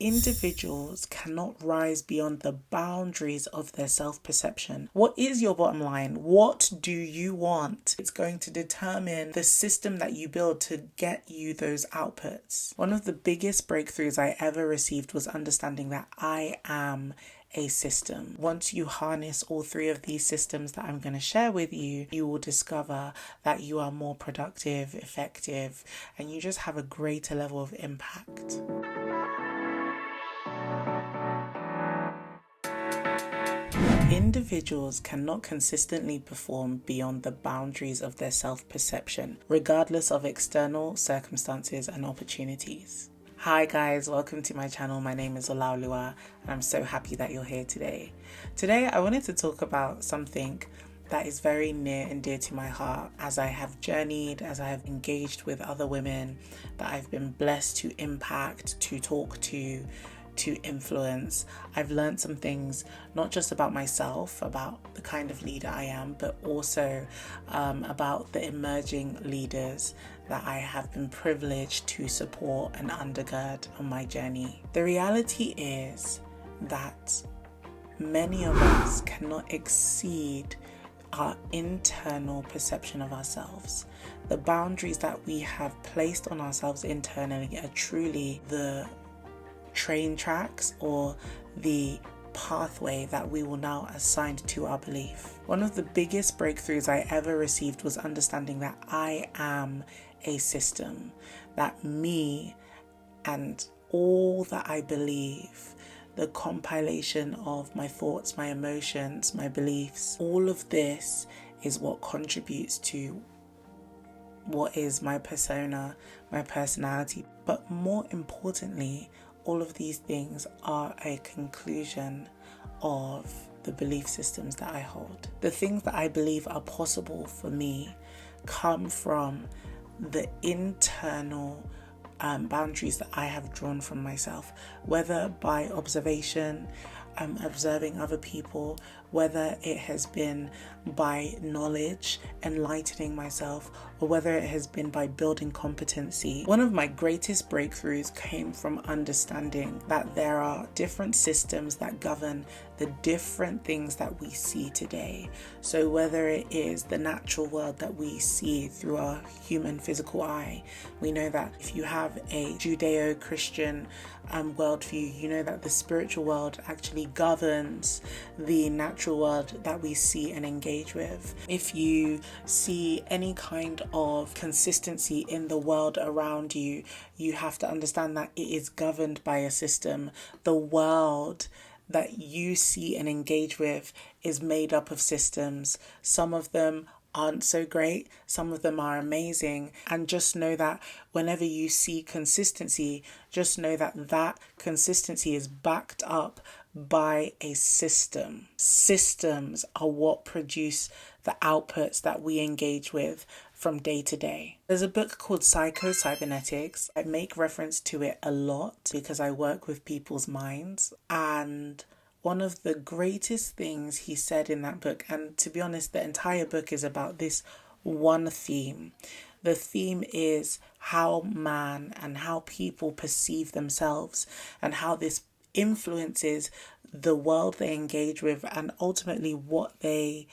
Individuals cannot rise beyond the boundaries of their self-perception. What is your bottom line? What do you want? It's going to determine the system that you build to get you those outputs. One of the biggest breakthroughs I ever received was understanding that I am a system. Once you harness all three of these systems that I'm going to share with you, you will discover that you are more productive, effective, and you just have a greater level of impact. Individuals cannot consistently perform beyond the boundaries of their self-perception, regardless of external circumstances and opportunities. Hi guys, welcome to my channel. My name is Olaoluwa and I'm so happy that you're here today. Today I wanted to talk about something that is very near and dear to my heart as I have journeyed, as I have engaged with other women that I've been blessed to impact, to talk to influence. I've learned some things, not just about myself, about the kind of leader I am, but also about the emerging leaders that I have been privileged to support and undergird on my journey. The reality is that many of us cannot exceed our internal perception of ourselves. The boundaries that we have placed on ourselves internally are truly the train tracks or the pathway that we will now assign to our belief. One of the biggest breakthroughs I ever received was understanding that I am a system, that me and all that I believe, the compilation of my thoughts, my emotions, my beliefs, all of this is what contributes to what is my persona, my personality. But more importantly, all of these things are a conclusion of the belief systems that I hold. The things that I believe are possible for me come from the internal boundaries that I have drawn from myself, whether by observation, observing other people, whether it has been by knowledge, enlightening myself, or whether it has been by building competency. One of my greatest breakthroughs came from understanding that there are different systems that govern the different things that we see today. So whether it is the natural world that we see through our human physical eye, we know that if you have a Judeo-Christian worldview, you know that the spiritual world actually governs the natural world that we see and engage with. If you see any kind of consistency in the world around you, you have to understand that it is governed by a system. The world that you see and engage with is made up of systems. Some of them aren't so great, some of them are amazing, and just know that whenever you see consistency, just know that that consistency is backed up by a system. Systems are what produce the outputs that we engage with from day to day. There's a book called Psycho-Cybernetics. I make reference to it a lot because I work with people's minds, and one of the greatest things he said in that book, and to be honest, the entire book is about this one theme. The theme is how man and how people perceive themselves and how this influences the world they engage with and ultimately what they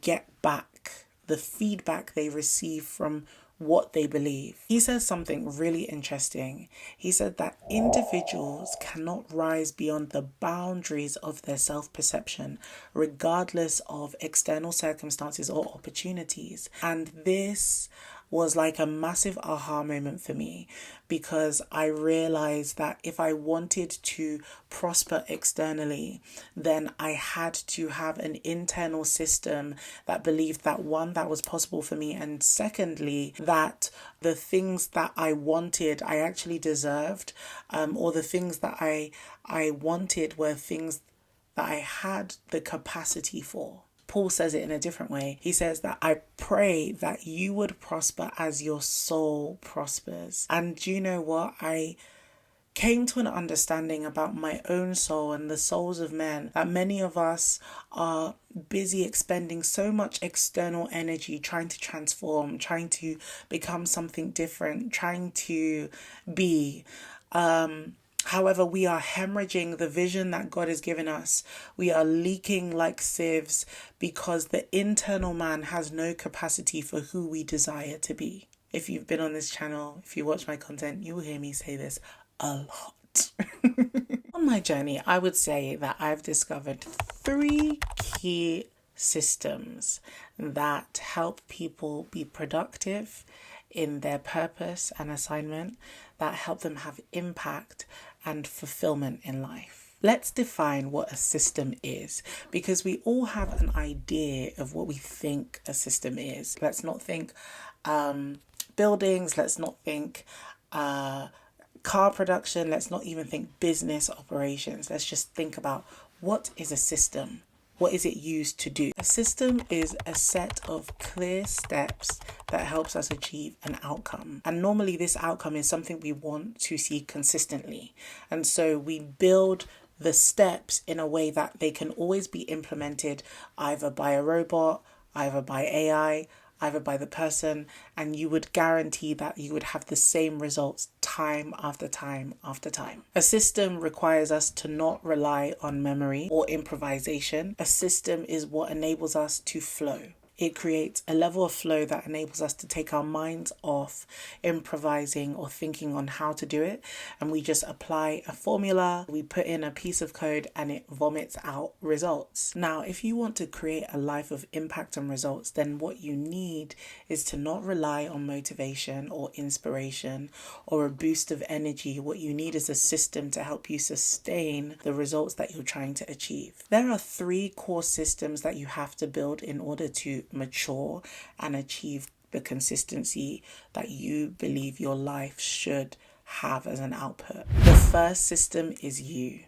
get back, the feedback they receive from what they believe. He says something really interesting. He said that individuals cannot rise beyond the boundaries of their self-perception, regardless of external circumstances or opportunities. And this was like a massive aha moment for me, because I realized that if I wanted to prosper externally, then I had to have an internal system that believed that, one, that was possible for me, and secondly, that the things that I wanted, I actually deserved, or the things that I wanted were things that I had the capacity for. Paul says it in a different way. He says that I pray that you would prosper as your soul prospers. And do you know what? I came to an understanding about my own soul and the souls of men, that many of us are busy expending so much external energy trying to transform, trying to become something different, trying to be, However, we are hemorrhaging the vision that God has given us. We are leaking like sieves because the internal man has no capacity for who we desire to be. If you've been on this channel, if you watch my content, you will hear me say this a lot. On my journey, I would say that I've discovered 3 key systems that help people be productive in their purpose and assignment, that help them have impact and fulfillment in life. Let's define what a system is, because we all have an idea of what we think a system is. Let's not think buildings, let's not think car production, let's not even think business operations. Let's just think about, what is a system? What is it used to do? A system is a set of clear steps that helps us achieve an outcome. And normally this outcome is something we want to see consistently. And so we build the steps in a way that they can always be implemented either by a robot, either by AI, either by the person, and you would guarantee that you would have the same results time after time after time. A system requires us to not rely on memory or improvisation. A system is what enables us to flow. It creates a level of flow that enables us to take our minds off improvising or thinking on how to do it. And we just apply a formula, we put in a piece of code, and it vomits out results. Now, if you want to create a life of impact and results, then what you need is to not rely on motivation or inspiration or a boost of energy. What you need is a system to help you sustain the results that you're trying to achieve. There are 3 core systems that you have to build in order to mature and achieve the consistency that you believe your life should have as an output. The first system is you.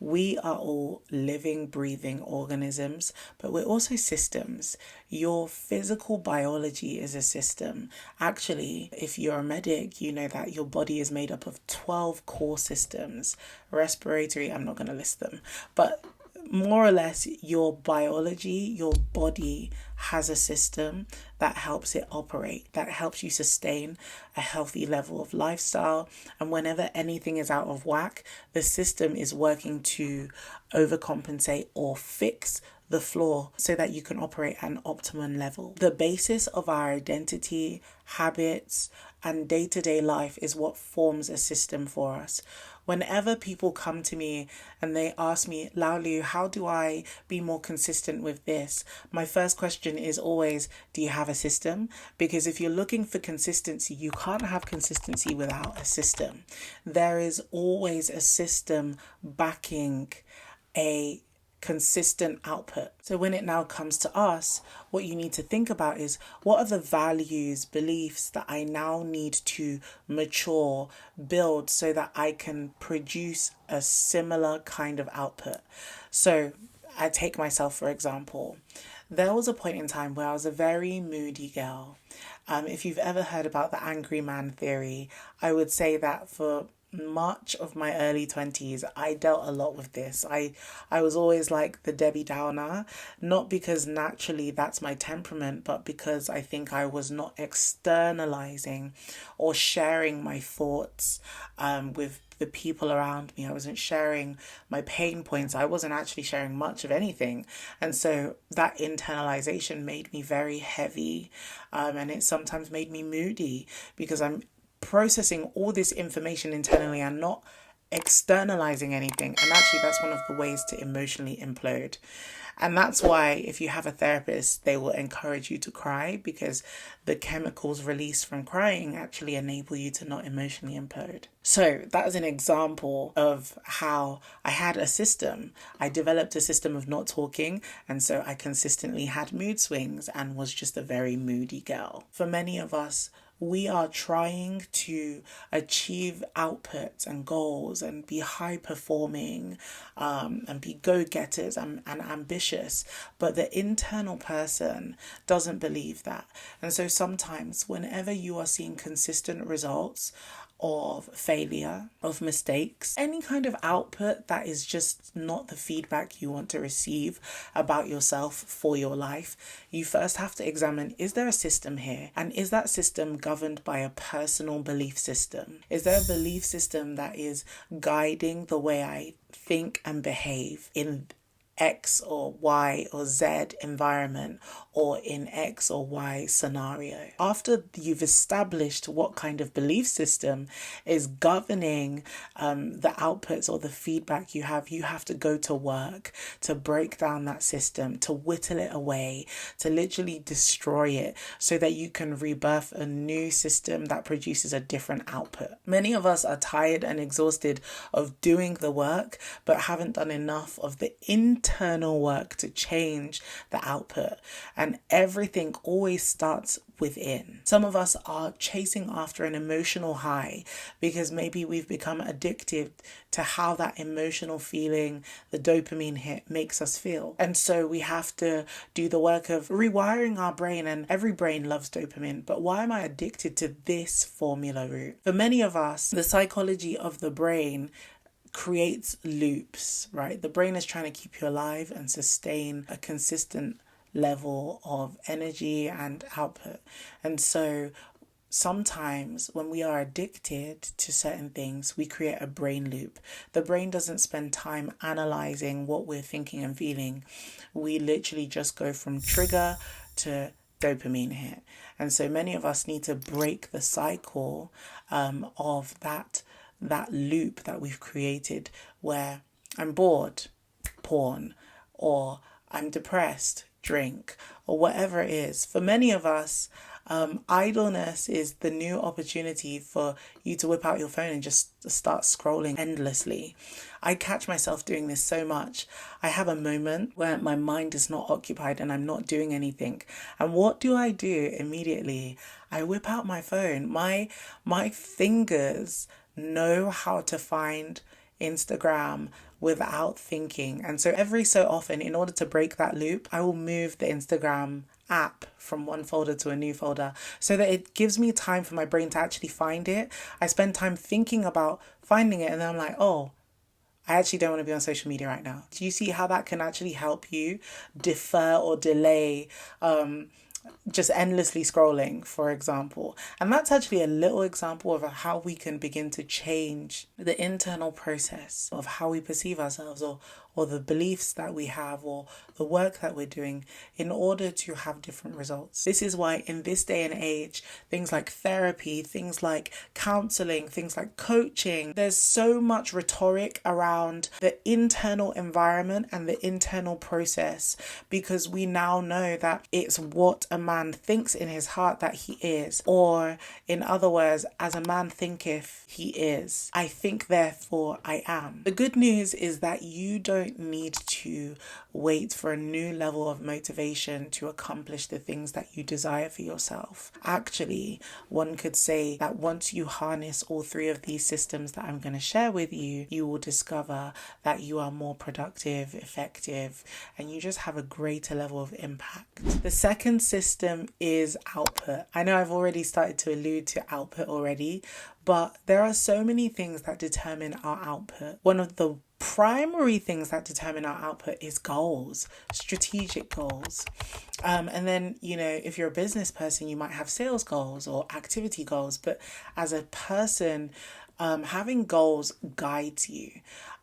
We are all living, breathing organisms, but we're also systems. Your physical biology is a system. Actually, if you're a medic, you know that your body is made up of 12 core systems. Respiratory, I'm not going to list them, but more or less your biology, your body has a system that helps it operate, that helps you sustain a healthy level of lifestyle. And whenever anything is out of whack, the system is working to overcompensate or fix the flaw so that you can operate at an optimum level. The basis of our identity, habits, and day-to-day life is what forms a system for us. Whenever people come to me and they ask me, Laulu, how do I be more consistent with this? My first question is always, do you have a system? Because if you're looking for consistency, you can't have consistency without a system. There is always a system backing a consistent output. So when it now comes to us, what you need to think about is, what are the values, beliefs that I now need to mature, build so that I can produce a similar kind of output. So I take myself, for example. There was a point in time where I was a very moody girl. If you've ever heard about the angry man theory, I would say that for much of my early 20s, I dealt a lot with this. I was always like the Debbie Downer, not because naturally that's my temperament, but because I think I was not externalizing or sharing my thoughts with the people around me. I wasn't sharing my pain points. I wasn't actually sharing much of anything. And so that internalization made me very heavy, and it sometimes made me moody because I'm processing all this information internally and not externalizing anything. And actually that's one of the ways to emotionally implode. And that's why if you have a therapist, they will encourage you to cry, because the chemicals released from crying actually enable you to not emotionally implode. So that is an example of how I had a system. I developed a system of not talking, and so I consistently had mood swings and was just a very moody girl. For many of us, we are trying to achieve outputs and goals and be high performing and be go-getters and ambitious, but the internal person doesn't believe that. And so sometimes whenever you are seeing consistent results, of failure, of mistakes, any kind of output that is just not the feedback you want to receive about yourself for your life, you first have to examine, is there a system here? And is that system governed by a personal belief system? Is there a belief system that is guiding the way I think and behave in X or Y or Z environment or in X or Y scenario? After you've established what kind of belief system is governing the outputs or the feedback you have to go to work to break down that system, to whittle it away, to literally destroy it so that you can rebirth a new system that produces a different output. Many of us are tired and exhausted of doing the work, but haven't done enough of the internal work to change the output. And everything always starts within. Some of us are chasing after an emotional high because maybe we've become addicted to how that emotional feeling, the dopamine hit, makes us feel. And so we have to do the work of rewiring our brain, and every brain loves dopamine. But why am I addicted to this formula route? For many of us, the psychology of the brain creates loops, right? The brain is trying to keep you alive and sustain a consistent level of energy and output. And so sometimes when we are addicted to certain things, we create a brain loop. The brain doesn't spend time analyzing what we're thinking and feeling. We literally just go from trigger to dopamine hit. And so many of us need to break the cycle of that loop that we've created, where I'm bored, porn, or I'm depressed, drink, or whatever it is. For many of us, idleness is the new opportunity for you to whip out your phone and just start scrolling endlessly. I catch myself doing this so much. I have a moment where my mind is not occupied and I'm not doing anything. And what do? Immediately? I whip out my phone. My fingers know how to find Instagram without thinking. And so every so often, in order to break that loop, I will move the Instagram app from one folder to a new folder so that it gives me time for my brain to actually find it. I spend time thinking about finding it and then I'm like, oh, I actually don't want to be on social media right now. Do you see how that can actually help you defer or delay just endlessly scrolling, for example? And that's actually a little example of how we can begin to change the internal process of how we perceive ourselves, or the beliefs that we have, or the work that we're doing, in order to have different results. This is why in this day and age, things like therapy, things like counseling, things like coaching, there's so much rhetoric around the internal environment and the internal process, because we now know that it's what a man thinks in his heart that he is, or in other words, as a man thinketh, he is. I think, therefore I am. The good news is that you don't need to wait for a new level of motivation to accomplish the things that you desire for yourself. Actually, one could say that once you harness all three of these systems that I'm going to share with you, you will discover that you are more productive, effective, and you just have a greater level of impact. The second system is output. I know I've already started to allude to output already, but there are so many things that determine our output. One of the primary things that determine our output is goals, strategic goals. And then, if you're a business person, you might have sales goals or activity goals. But as a person, having goals guides you.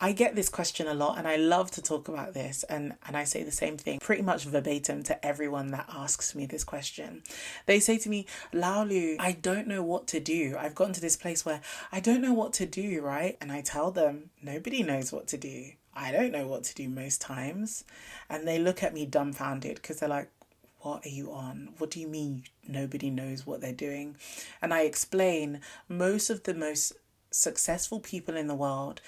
I get this question a lot and I love to talk about this, and I say the same thing pretty much verbatim to everyone that asks me this question. They say to me, Laulu, I don't know what to do. I've gotten to this place where I don't know what to do, right? And I tell them, nobody knows what to do. I don't know what to do most times. And they look at me dumbfounded because they're like, what are you on? What do you mean nobody knows what they're doing? And I explain, most of the most successful people in the world,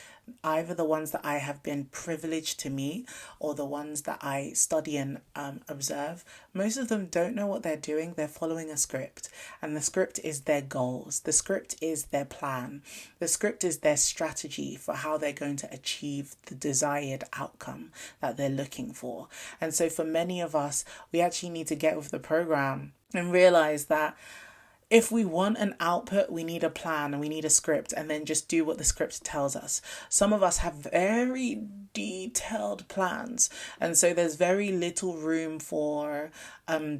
either the ones that I have been privileged to meet or the ones that I study and observe, most of them don't know what they're doing. They're following a script, and the script is their goals. The script is their plan. The script is their strategy for how they're going to achieve the desired outcome that they're looking for. And so for many of us, we actually need to get with the program and realize that If we want an output, we need a plan and we need a script, and then just do what the script tells us. Some of us have very detailed plans, and so there's very little room for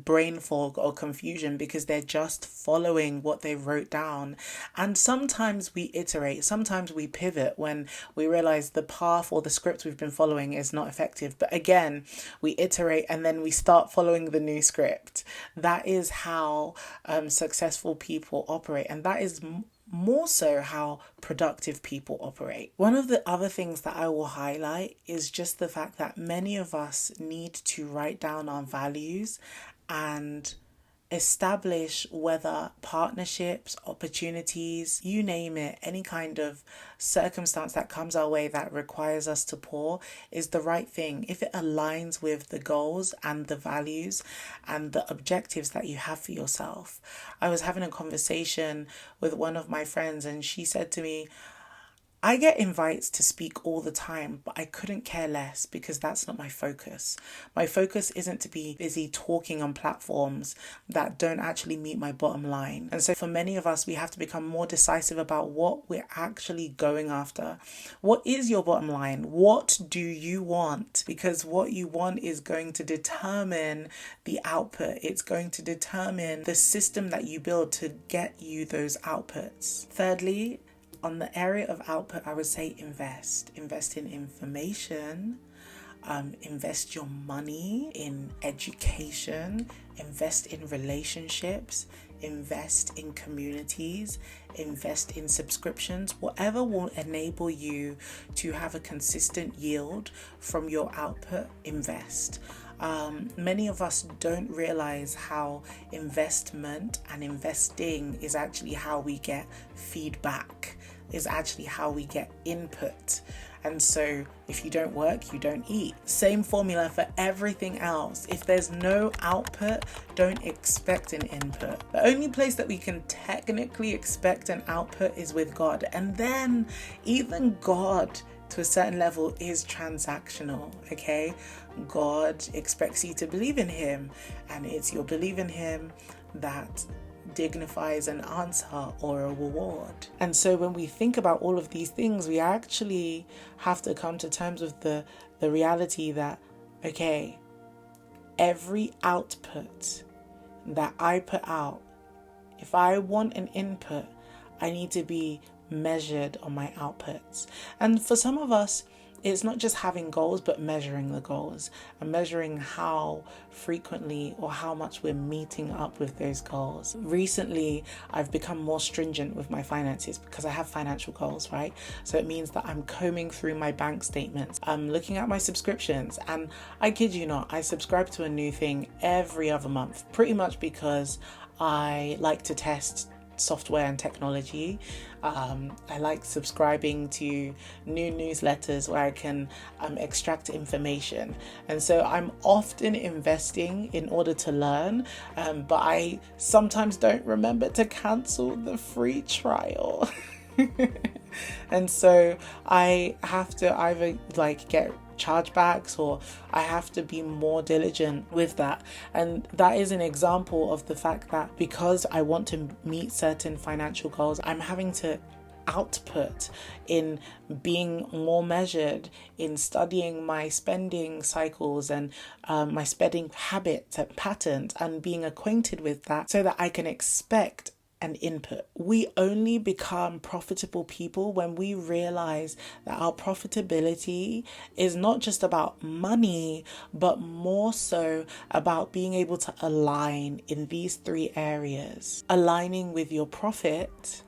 brain fog or confusion because they're just following what they wrote down. And sometimes we iterate, sometimes we pivot when we realize the path or the script we've been following is not effective. But again, we iterate and then we start following the new script. That is how successful people operate, and that is more so how productive people operate. One of the other things that I will highlight is just the fact that many of us need to write down our values and establish whether partnerships, opportunities, you name it, any kind of circumstance that comes our way that requires us to pour is the right thing. If it aligns with the goals and the values and the objectives that you have for yourself. I was having a conversation with one of my friends and she said to me, I get invites to speak all the time, but I couldn't care less because that's not my focus. My focus isn't to be busy talking on platforms that don't actually meet my bottom line. And so for many of us, we have to become more decisive about what we're actually going after. What is your bottom line? What do you want? Because what you want is going to determine the output. It's going to determine the system that you build to get you those outputs. Thirdly, on the area of output, I would say invest in information, invest your money in education, invest in relationships, invest in communities, invest in subscriptions, whatever will enable you to have a consistent yield from your output, invest. Many of us don't realize how investment and investing is actually how we get feedback, is actually how we get input. And so if you don't work, you don't eat. Same formula for everything else. If there's no output, don't expect an input. The only place that we can technically expect an output is with God. And then even God, to a certain level, is transactional, okay? God expects you to believe in him, and it's your belief in him that dignifies an answer or a reward. And so when we think about all of these things, we actually have to come to terms with the reality that, okay, every output that I put out, if I want an input, I need to be measured on my outputs. And for some of us, it's not just having goals, but measuring the goals and measuring how frequently or how much we're meeting up with those goals. Recently, I've become more stringent with my finances because I have financial goals, right? So it means that I'm combing through my bank statements. I'm looking at my subscriptions, and I kid you not, I subscribe to a new thing every other month, pretty much because I like to test software and technology. I like subscribing to new newsletters where I can extract information, and so I'm often investing in order to learn, but I sometimes don't remember to cancel the free trial. And so I have to either get chargebacks, or I have to be more diligent with that. And that is an example of the fact that because I want to meet certain financial goals, I'm having to output in being more measured, in studying my spending cycles and my spending habits and patterns, and being acquainted with that so that I can expect an input. We only become profitable people when we realize that our profitability is not just about money, but more so about being able to align in these three areas. Aligning with your profit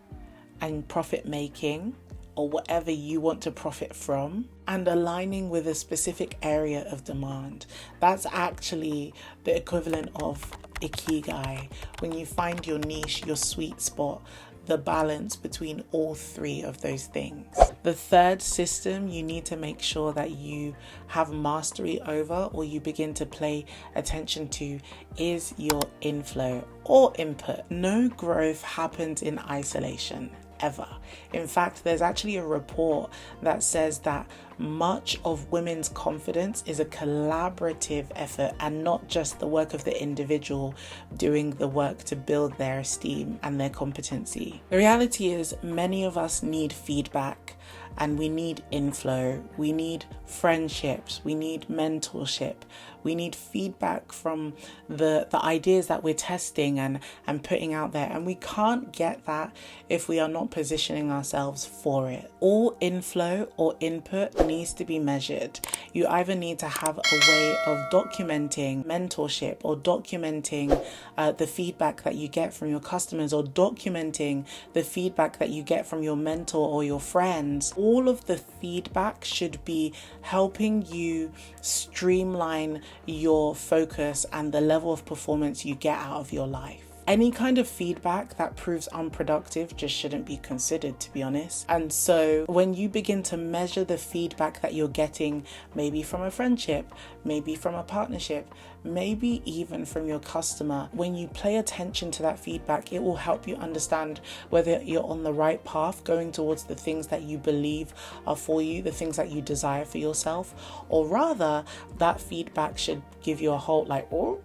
and profit making, or whatever you want to profit from, and aligning with a specific area of demand. That's actually the equivalent of ikigai, when you find your niche, your sweet spot, the balance between all three of those things. The third system you need to make sure that you have mastery over, or you begin to pay attention to, is your inflow or input. No growth happens in isolation. ever. In fact, there's actually a report that says that much of women's confidence is a collaborative effort and not just the work of the individual doing the work to build their esteem and their competency. The reality is many of us need feedback. And we need inflow, we need friendships, we need mentorship, we need feedback from the ideas that we're testing and putting out there. And we can't get that if we are not positioning ourselves for it. All inflow or input needs to be measured. You either need to have a way of documenting mentorship or documenting the feedback that you get from your customers or documenting the feedback that you get from your mentor or your friends. All of the feedback should be helping you streamline your focus and the level of performance you get out of your life. Any kind of feedback that proves unproductive just shouldn't be considered, to be honest. And so when you begin to measure the feedback that you're getting, maybe from a friendship, maybe from a partnership, maybe even from your customer, when you pay attention to that feedback, it will help you understand whether you're on the right path, going towards the things that you believe are for you, the things that you desire for yourself, or rather that feedback should give you a halt like, oh,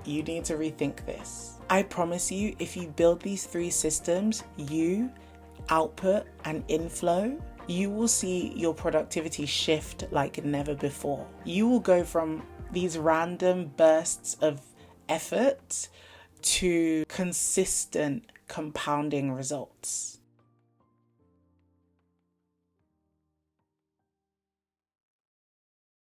you need to rethink this. I promise you, if you build these 3 systems, you, output, and inflow, you will see your productivity shift like never before. You will go from these random bursts of effort to consistent compounding results.